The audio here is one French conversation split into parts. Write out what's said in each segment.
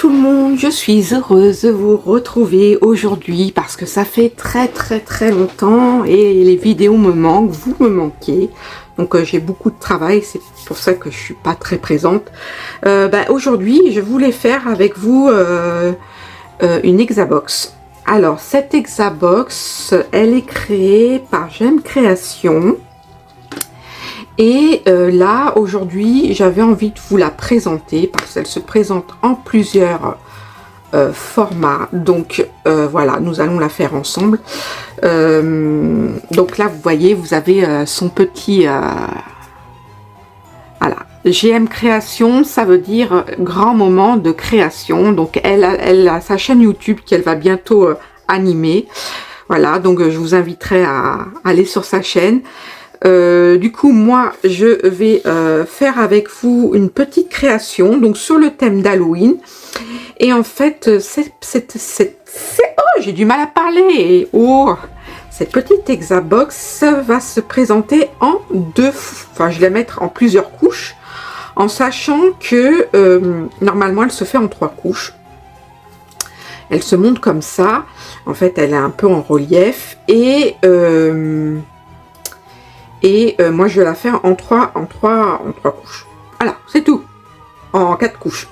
tout le monde, je suis heureuse de vous retrouver aujourd'hui parce que ça fait très longtemps et les vidéos me manquent, vous me manquez. Donc j'ai beaucoup de travail, c'est pour ça que je suis pas très présente. Aujourd'hui, je voulais faire avec vous une Hexabox. Alors cette Hexabox, elle est créée par J'aime Création. Et là, aujourd'hui, j'avais envie de vous la présenter parce qu'elle se présente en plusieurs formats. Donc, voilà, nous allons la faire ensemble. Donc là, vous voyez, vous avez son petit... voilà, GM Création, ça veut dire grand moment de création. Donc, elle a sa chaîne YouTube qu'elle va bientôt animer. Voilà, donc je vous inviterai à aller sur sa chaîne. Du coup, moi, je vais faire avec vous une petite création, donc sur le thème d'Halloween. Et en fait, oh, j'ai du mal à parler. Oh, cette petite Hexabox va se présenter en deux, enfin, je vais la mettre en plusieurs couches, en sachant que normalement, elle se fait en 3 couches. Elle se monte comme ça. En fait, elle est un peu en relief et moi je vais la faire en 3 couches. Voilà, c'est tout. En 4 couches.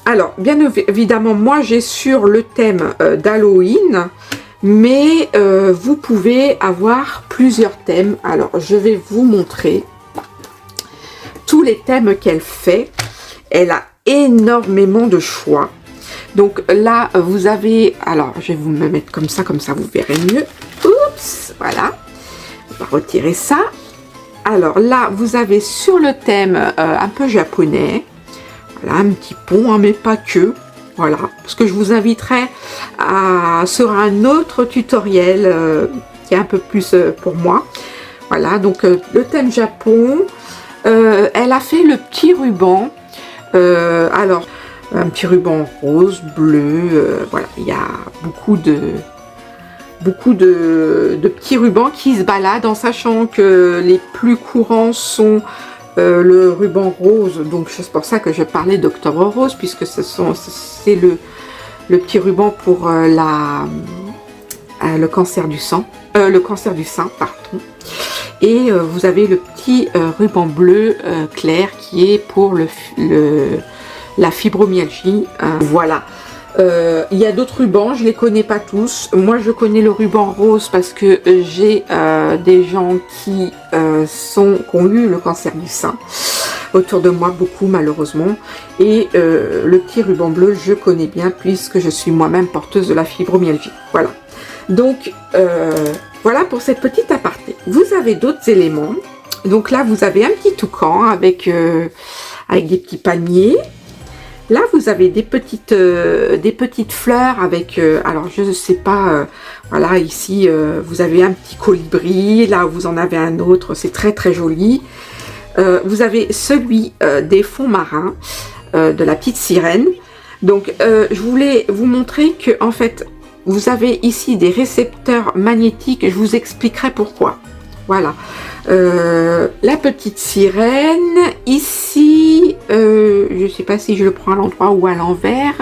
Alors, bien évidemment, moi j'ai sur le thème d'Halloween, mais vous pouvez avoir plusieurs thèmes. Alors, je vais vous montrer tous les thèmes qu'elle fait. Elle a énormément de choix. Donc là, vous avez... Alors, je vais vous me mettre comme ça vous verrez mieux. Oups, voilà. On va retirer ça. Alors là, vous avez sur le thème un peu japonais. Voilà, un petit pont, hein, mais pas que. Voilà, parce que je vous inviterai sur un autre tutoriel qui est un peu plus pour moi. Voilà, donc le thème Japon. Elle a fait le petit ruban. Alors, un petit ruban rose, bleu. Voilà, il y a beaucoup de petits rubans qui se baladent, en sachant que les plus courants sont le ruban rose, donc c'est pour ça que je parlais d'Octobre Rose, puisque c'est le petit ruban pour le cancer du sang, le cancer du sein, pardon. Et vous avez le petit ruban bleu clair qui est pour la fibromyalgie. Voilà. Il y a d'autres rubans, je les connais pas tous. Moi, je connais le ruban rose parce que j'ai des gens qui ont eu le cancer du sein autour de moi, beaucoup malheureusement. Et le petit ruban bleu, je connais bien puisque je suis moi-même porteuse de la fibromyalgie. Voilà. Donc, voilà pour cette petite aparté. Vous avez d'autres éléments. Donc là, vous avez un petit toucan avec des petits palmiers. Là, vous avez des petites fleurs avec, alors je ne sais pas, voilà, ici, vous avez un petit colibri, là, vous en avez un autre, c'est très joli. Vous avez celui des fonds marins, de la petite sirène. Donc, je voulais vous montrer que, en fait, vous avez ici des récepteurs magnétiques, je vous expliquerai pourquoi. Voilà. La petite sirène, ici, je sais pas si je le prends à l'endroit ou à l'envers,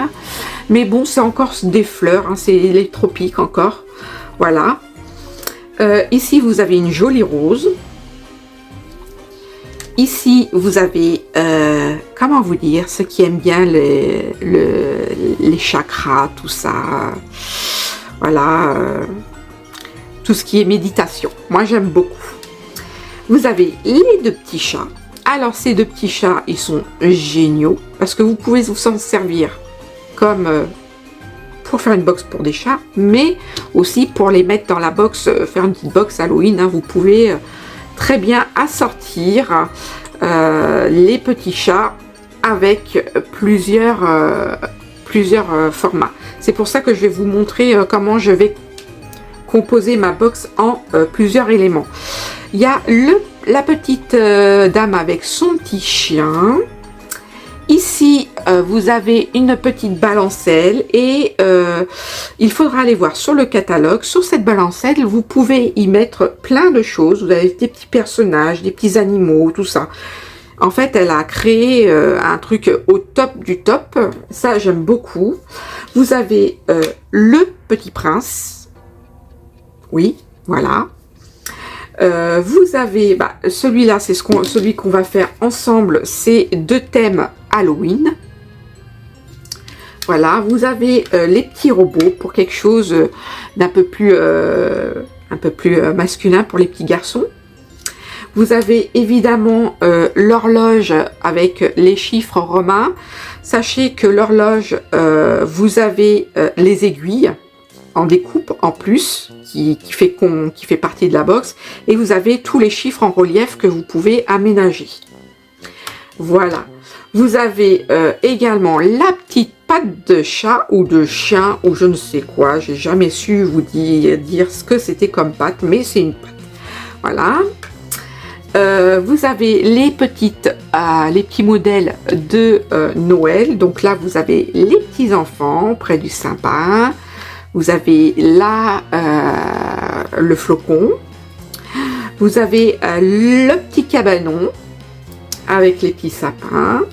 mais bon, c'est encore des fleurs, hein, c'est les tropiques encore, voilà. Ici, vous avez une jolie rose. Ici, vous avez, comment vous dire, ceux qui aiment bien les chakras, tout ça, voilà, tout ce qui est méditation, moi j'aime beaucoup. Vous avez les 2 petits chats. Alors ces 2 petits chats, ils sont géniaux parce que vous pouvez vous en servir comme pour faire une box pour des chats, mais aussi pour les mettre dans la box, faire une petite box Halloween. Hein, vous pouvez très bien assortir les petits chats avec plusieurs formats. C'est pour ça que je vais vous montrer comment je vais composer ma box en plusieurs éléments. Il y a la petite dame avec son petit chien. Ici, vous avez une petite balancelle et il faudra aller voir sur le catalogue. Sur cette balancelle, vous pouvez y mettre plein de choses. Vous avez des petits personnages, des petits animaux, tout ça. En fait, elle a créé un truc au top du top. Ça, j'aime beaucoup. Vous avez le Petit Prince. Oui, voilà. Vous avez, celui-là, c'est celui qu'on va faire ensemble. C'est 2 thèmes Halloween. Voilà, vous avez les petits robots pour quelque chose d'un peu plus, masculin pour les petits garçons. Vous avez évidemment l'horloge avec les chiffres romains. Sachez que l'horloge, vous avez les aiguilles en découpe en plus, qui fait partie de la box. Et vous avez tous les chiffres en relief que vous pouvez aménager. Voilà. Vous avez également la petite patte de chat ou de chien ou je ne sais quoi. J'ai jamais su vous dire ce que c'était comme patte, mais c'est une patte. Voilà. Vous avez les petits modèles de Noël. Donc là, vous avez les petits enfants près du sapin. Vous avez là le flocon. Vous avez le petit cabanon avec les petits sapins.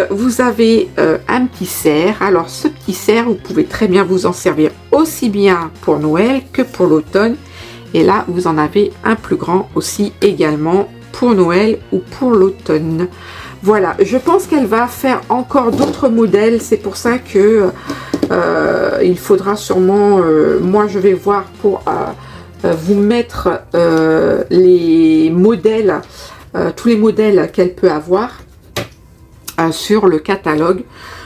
Vous avez un petit cerf. Alors ce petit cerf, vous pouvez très bien vous en servir aussi bien pour Noël que pour l'automne. Et là, vous en avez un plus grand aussi également pour Noël ou pour l'automne. Voilà, je pense qu'elle va faire encore d'autres modèles. C'est pour ça que il faudra sûrement, moi je vais voir pour vous mettre les modèles, tous les modèles qu'elle peut avoir sur le catalogue.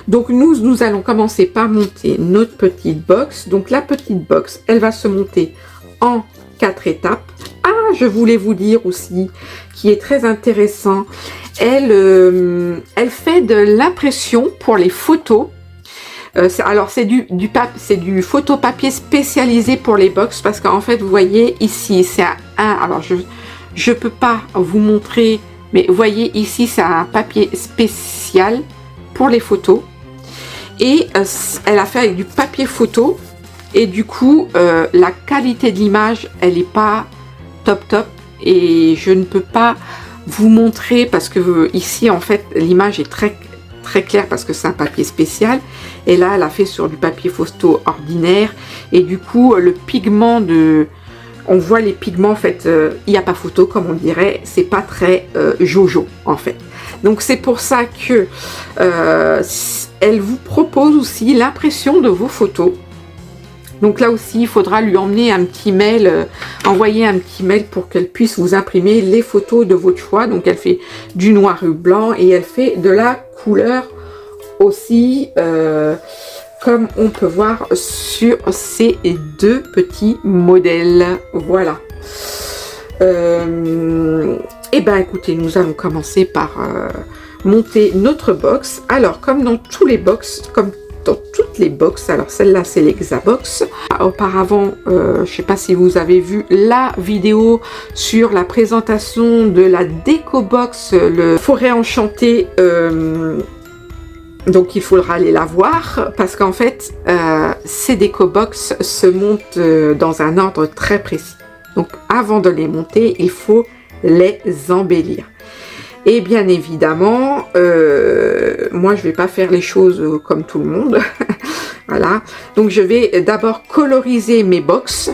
Donc nous allons commencer par monter notre petite box. Donc la petite box, elle va se monter en 4 étapes. Ah, je voulais vous dire aussi, qui est très intéressant, elle fait de l'impression pour les photos. Alors c'est du photopapier spécialisé pour les box, parce qu'en fait vous voyez ici c'est alors je peux pas vous montrer, mais vous voyez ici c'est un papier spécial pour les photos, et elle a fait avec du papier photo. Et du coup, la qualité de l'image, elle n'est pas top. Et je ne peux pas vous montrer parce que ici, en fait, l'image est très claire parce que c'est un papier spécial. Et là, elle a fait sur du papier photo ordinaire. Et du coup, le pigment on voit les pigments, en fait, il n'y a pas photo, comme on dirait. C'est pas très jojo, en fait. Donc, c'est pour ça que elle vous propose aussi l'impression de vos photos. Donc là aussi, il faudra lui emmener un petit mail, envoyer un petit mail pour qu'elle puisse vous imprimer les photos de votre choix. Donc elle fait du noir et blanc et elle fait de la couleur aussi, comme on peut voir sur ces 2 petits modèles. Voilà. Et ben écoutez, nous allons commencer par monter notre box. Alors comme dans tous les box, comme dans toutes les box, alors celle-là c'est l'Hexabox. Auparavant, je ne sais pas si vous avez vu la vidéo sur la présentation de la déco box, le forêt enchantée, donc il faudra aller la voir parce qu'en fait ces déco box se montent dans un ordre très précis. Donc avant de les monter, il faut les embellir. Et bien évidemment, moi je vais pas faire les choses comme tout le monde. Voilà. Donc je vais d'abord coloriser mes box,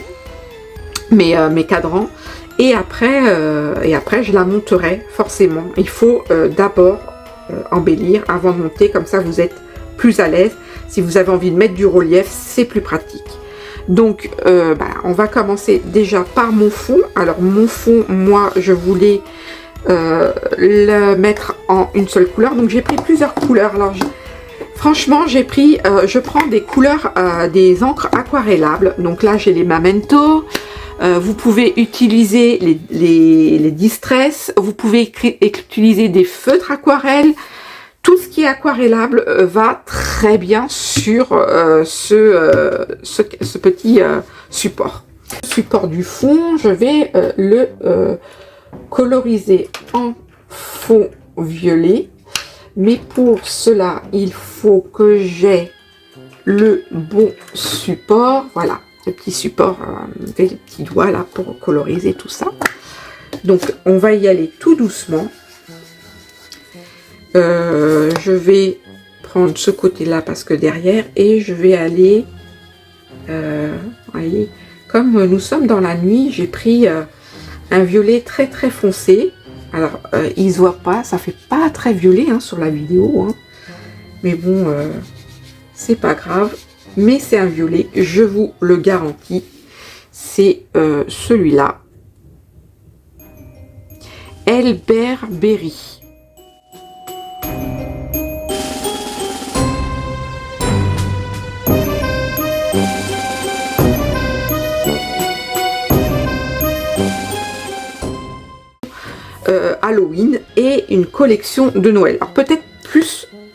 mes cadrans, et après je la monterai forcément. Il faut d'abord embellir avant de monter, comme ça vous êtes plus à l'aise. Si vous avez envie de mettre du relief, c'est plus pratique. Donc on va commencer déjà par mon fond. Alors mon fond, moi je voulais le mettre en une seule couleur, donc j'ai pris plusieurs couleurs. Alors franchement j'ai pris je prends des couleurs, des encres aquarellables. Donc là j'ai les Memento, vous pouvez utiliser les Distress, vous pouvez utiliser des feutres aquarelles. Tout ce qui est aquarellable va très bien sur ce petit support. Le support du fond, je vais le coloriser en fond violet, mais pour cela il faut que j'ai le bon support. Voilà, le petit support avec les petits doigts là pour coloriser tout ça. Donc on va y aller tout doucement. Je vais prendre ce côté-là parce que derrière, et je vais aller, voyez, comme nous sommes dans la nuit, j'ai pris un violet très très foncé. Alors, il se voit pas, ça fait pas très violet hein, sur la vidéo, hein. Mais bon, c'est pas grave. Mais c'est un violet, je vous le garantis. C'est celui-là. Elberberry. Halloween et une collection de Noël. Alors peut-être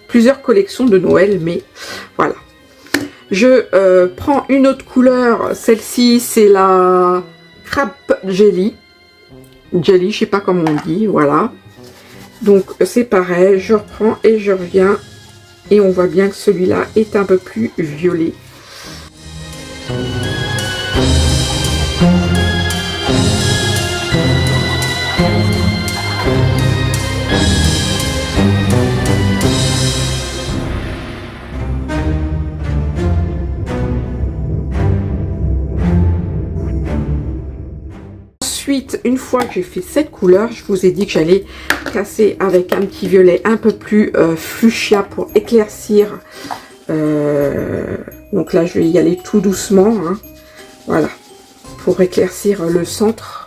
plusieurs collections de Noël, mais voilà. Je prends une autre couleur. Celle-ci, c'est la Crab Jelly. Jelly, je sais pas comment on dit, voilà. Donc c'est pareil, je reprends et je reviens. Et on voit bien que celui-là est un peu plus violet. Ensuite, une fois que j'ai fait cette couleur, je vous ai dit que j'allais casser avec un petit violet un peu plus fuchsia pour éclaircir. Donc là, je vais y aller tout doucement. Hein. Voilà, pour éclaircir le centre.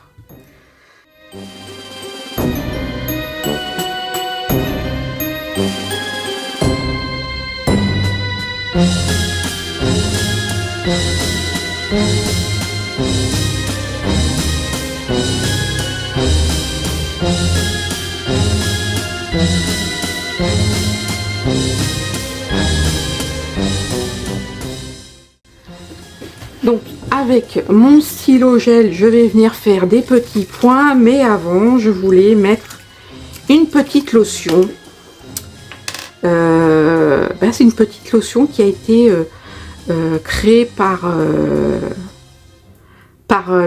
Donc avec mon stylo gel, je vais venir faire des petits points, mais avant je voulais mettre une petite lotion. C'est une petite lotion qui a été créée par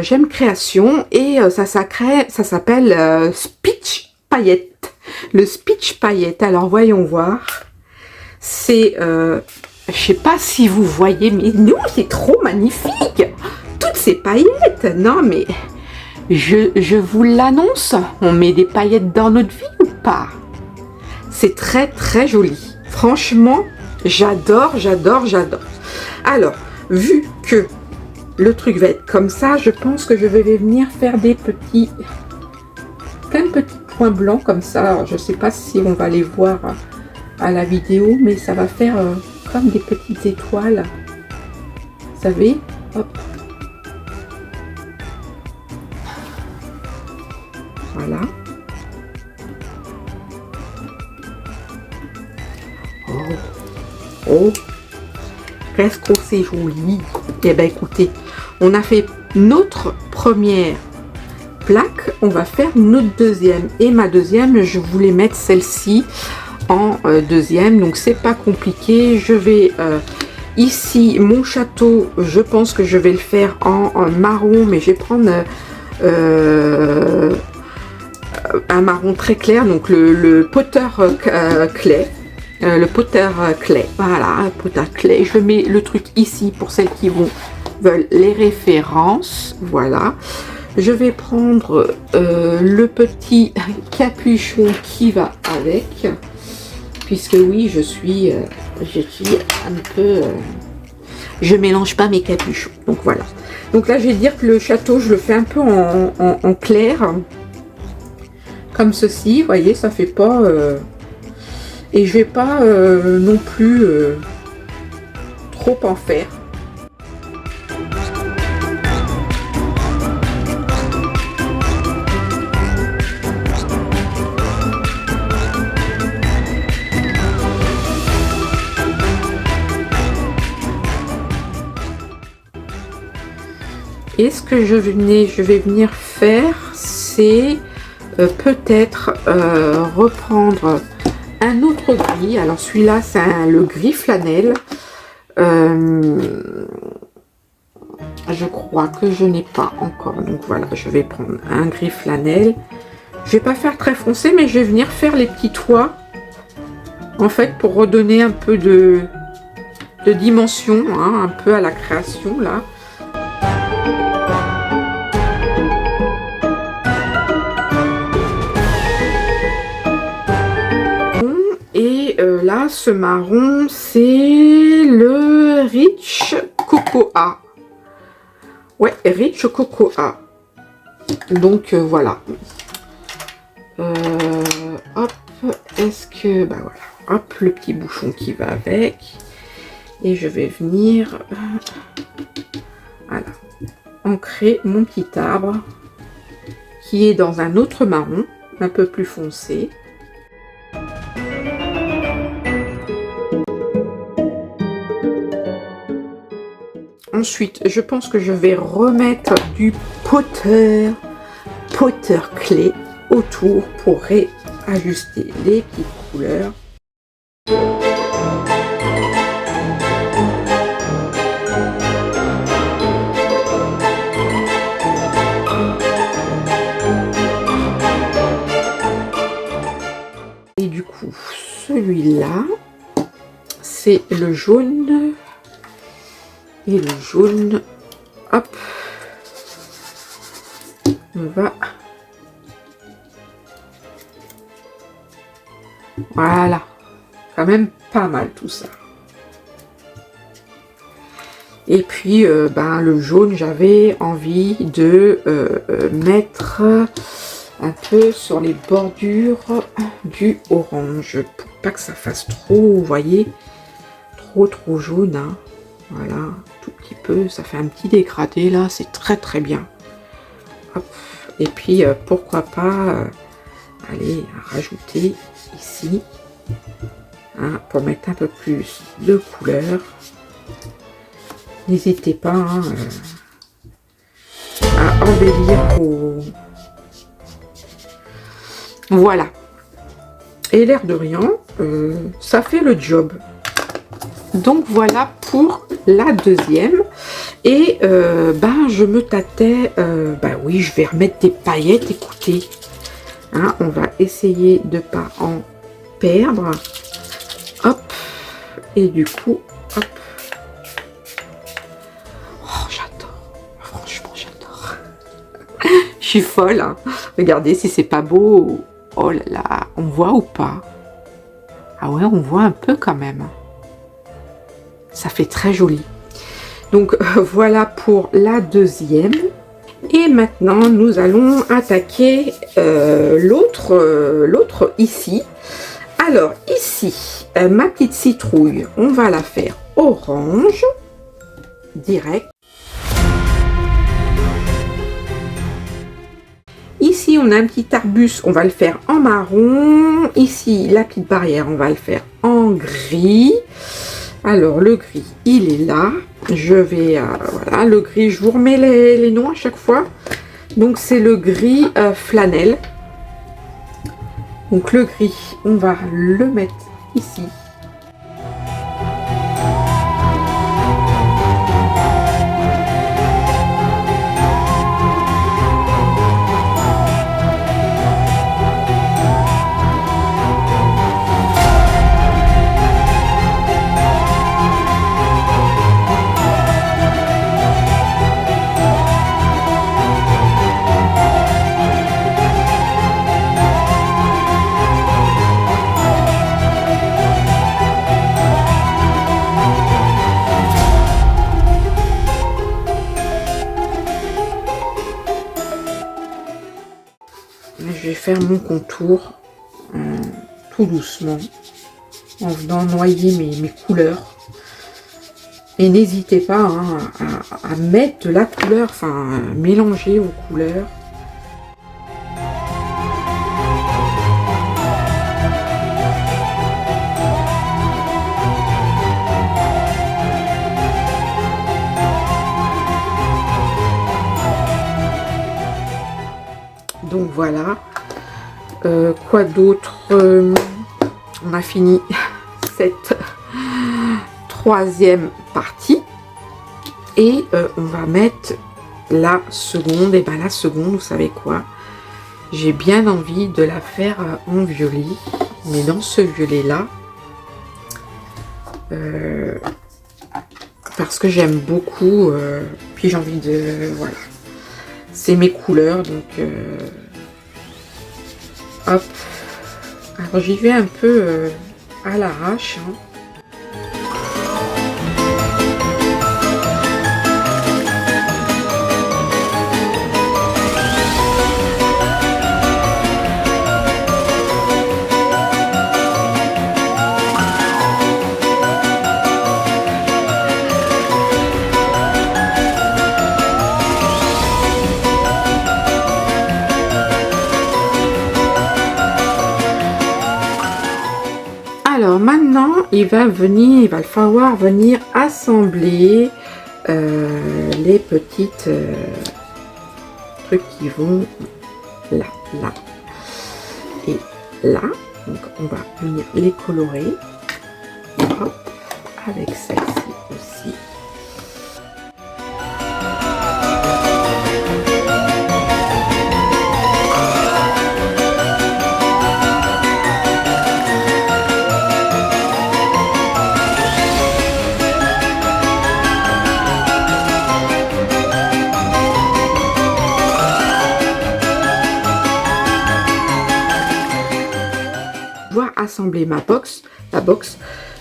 J'aime Création et ça s'appelle Speech Paillette. Le Speech Paillette. Alors voyons voir. C'est je sais pas si vous voyez, mais non, c'est trop magnifique. Toutes ces paillettes. Non, mais je vous l'annonce. On met des paillettes dans notre vie ou pas? C'est très, très joli. Franchement, j'adore, j'adore, j'adore. Alors, vu que le truc va être comme ça, je pense que je vais venir faire des petits... plein de petits points blancs comme ça. Alors, je sais pas si on va les voir à la vidéo, mais ça va faire... comme des petites étoiles, vous savez, hop, voilà. Oh, qu'est-ce que c'est joli. Eh ben écoutez, on a fait notre première plaque, on va faire notre deuxième, et ma deuxième, je voulais mettre celle-ci en deuxième, donc c'est pas compliqué. Je vais ici mon château, je pense que je vais le faire en marron, mais je vais prendre un marron très clair, donc le Potter Clay, le Potter Clay, voilà, Potter Clay. Je mets le truc ici pour celles qui veulent les références, voilà. Je vais prendre le petit capuchon qui va avec. Puisque oui, je suis un peu... je mélange pas mes capuchons. Donc voilà. Donc là, je vais dire que le château, je le fais un peu en clair. Comme ceci. Vous voyez, ça fait pas... et je vais pas non plus trop en faire. Et ce que je vais venir faire, c'est peut-être reprendre un autre gris. Alors celui-là, c'est le gris flanelle. Je crois que je n'ai pas encore. Donc voilà, je vais prendre un gris flanelle. Je vais pas faire très foncé, mais je vais venir faire les petits toits En fait, pour redonner un peu de dimension, hein, un peu à la création là. Et là, ce marron, c'est le Rich Cocoa. Ouais, Rich Cocoa. Donc voilà. Hop, est-ce que... Bah voilà. Hop, le petit bouchon qui va avec. Et je vais venir... Voilà. Ancrer mon petit arbre. Qui est dans un autre marron. Un peu plus foncé. Ensuite, je pense que je vais remettre du potter clé autour pour réajuster les petites couleurs. Et du coup, celui-là, c'est le jaune. Et le jaune, hop, on va, voilà, quand même pas mal tout ça. Et puis, ben, le jaune, j'avais envie de mettre un peu sur les bordures du orange, pour pas que ça fasse trop, vous voyez, trop jaune, hein. Voilà, tout petit peu, ça fait un petit dégradé là, c'est très bien. Hop. Et puis pourquoi pas aller rajouter ici, hein, pour mettre un peu plus de couleur. N'hésitez pas, hein, à embellir vos... Voilà. Et l'air de rien, ça fait le job. Donc voilà pour la deuxième. Et ben je me tâtais, ben oui, je vais remettre des paillettes, écoutez, hein, on va essayer de pas en perdre. Hop, et du coup, hop. Oh, j'adore, franchement j'adore. Je suis folle, hein. Regardez si c'est pas beau. Oh là là, on voit ou pas? Ah ouais, on voit un peu quand même. Ça fait très joli. Donc voilà pour la deuxième. Et maintenant nous allons attaquer l'autre ici. Alors ici, ma petite citrouille, on va la faire orange direct. Ici on a un petit arbuste, on va le faire en marron. Ici la petite barrière, on va le faire en gris. Alors le gris, il est là. Je vais, voilà, le gris, je vous remets les noms à chaque fois. Donc c'est le gris flanelle. Donc le gris, on va le mettre ici. Je vais faire mon contour tout doucement en venant noyer mes couleurs. Et n'hésitez pas, hein, à mettre de la couleur, enfin mélanger vos couleurs. Donc voilà. Quoi d'autre, on a fini cette troisième partie et on va mettre la seconde. Et ben la seconde, vous savez quoi, j'ai bien envie de la faire en violet, mais dans ce violet là, parce que j'aime beaucoup, puis j'ai envie de, voilà, c'est mes couleurs, donc hop, alors j'y vais un peu à l'arrache, hein. Alors maintenant, il va falloir venir assembler les petites trucs qui vont là, là et là. Donc on va venir les colorer. Hop, avec celle-ci aussi. Assembler ma box,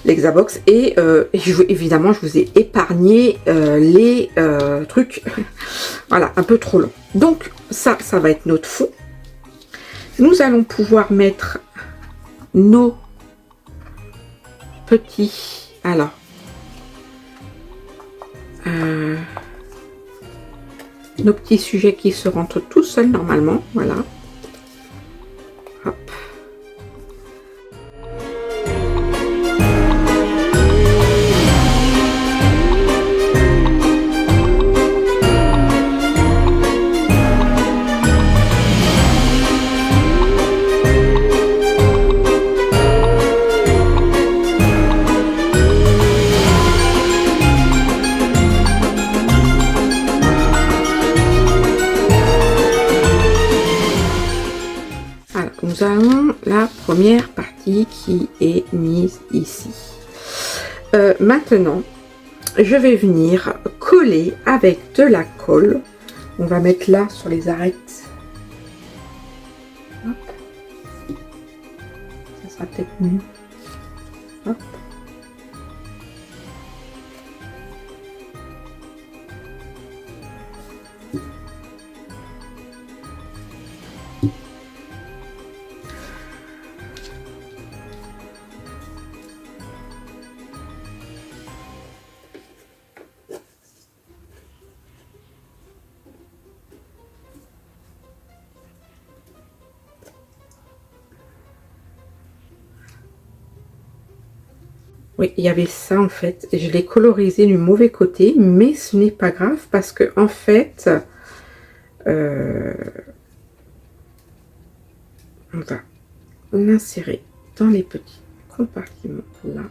l'Hexabox, et évidemment je vous ai épargné les trucs voilà, un peu trop long. Donc ça va être notre fond. Nous allons pouvoir mettre nos petits, alors nos petits sujets qui se rentrent tout seuls normalement, voilà. Hop. Nous avons la première partie qui est mise ici. Maintenant, je vais venir coller avec de la colle. On va mettre là sur les arêtes. Hop. Ça sera peut-être mieux. Hop. Oui, il y avait ça en fait. Je l'ai colorisé du mauvais côté, mais ce n'est pas grave parce que en fait, on va l'insérer dans les petits compartiments là.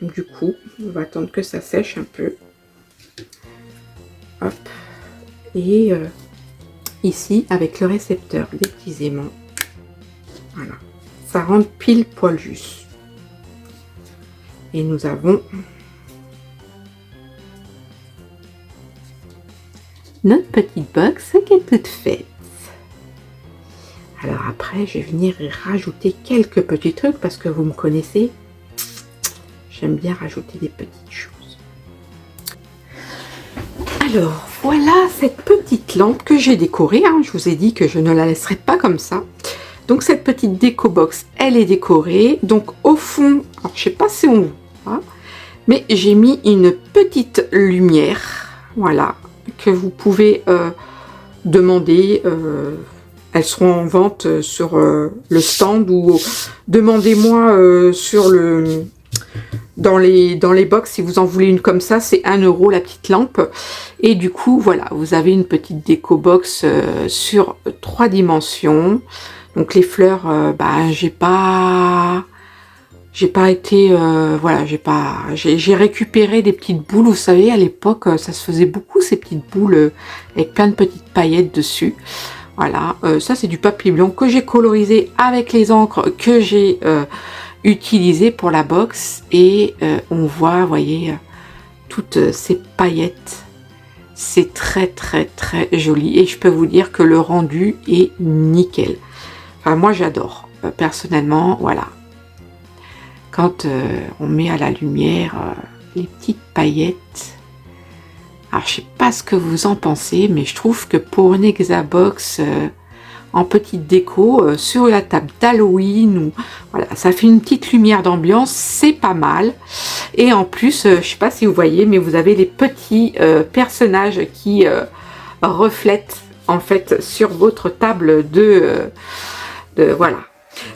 Du coup, on va attendre que ça sèche un peu. Hop. Et ici, avec le récepteur, des petits aimants. Voilà. Ça rentre pile poil juste. Et nous avons notre petite box qui est toute faite. Alors après, je vais venir y rajouter quelques petits trucs parce que vous me connaissez. J'aime bien rajouter des petites choses. Alors, voilà cette petite lampe que j'ai décorée. Hein. Je vous ai dit que je ne la laisserai pas comme ça. Donc, cette petite déco box, elle est décorée. Donc, au fond, alors, je sais pas si on voit, mais j'ai mis une petite lumière. Voilà, que vous pouvez demander. Elles seront en vente sur le stand ou demandez-moi sur le Dans les box, si vous en voulez une comme ça, c'est 1 € la petite lampe. Et du coup, voilà, vous avez une petite déco box sur 3 dimensions. Donc les fleurs, j'ai pas été, voilà, j'ai récupéré des petites boules. Vous savez, à l'époque, ça se faisait beaucoup ces petites boules avec plein de petites paillettes dessus. Voilà, ça c'est du papier blanc que j'ai colorisé avec les encres que j'ai utilisé pour la box, et on voit, vous voyez, toutes ces paillettes. C'est très très très joli, et je peux vous dire que le rendu est nickel. Enfin, moi j'adore, personnellement, voilà. Quand on met à la lumière les petites paillettes. Alors je sais pas ce que vous en pensez, mais je trouve que pour une Hexabox en petite déco sur la table d'Halloween, ou voilà, ça fait une petite lumière d'ambiance, c'est pas mal. Et en plus, je sais pas si vous voyez, mais vous avez les petits personnages qui reflètent en fait sur votre table de voilà.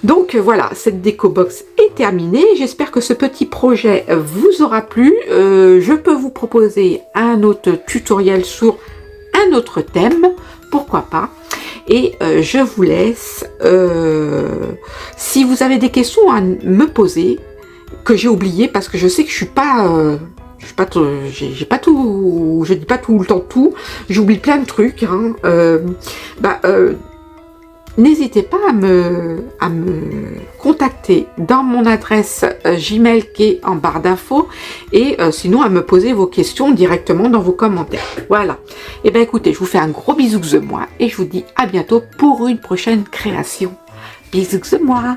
Donc voilà, cette déco box est terminée. J'espère que ce petit projet vous aura plu. Je peux vous proposer un autre tutoriel sur un autre thème, pourquoi pas. Et je vous laisse, si vous avez des questions à me poser, que j'ai oublié, parce que je sais que je dis pas tout le temps tout, j'oublie plein de trucs, hein. N'hésitez pas à me contacter dans mon adresse Gmail qui est en barre d'infos, et sinon à me poser vos questions directement dans vos commentaires. Voilà. Et bien écoutez, je vous fais un gros bisou de moi, et je vous dis à bientôt pour une prochaine création. Bisous de moi.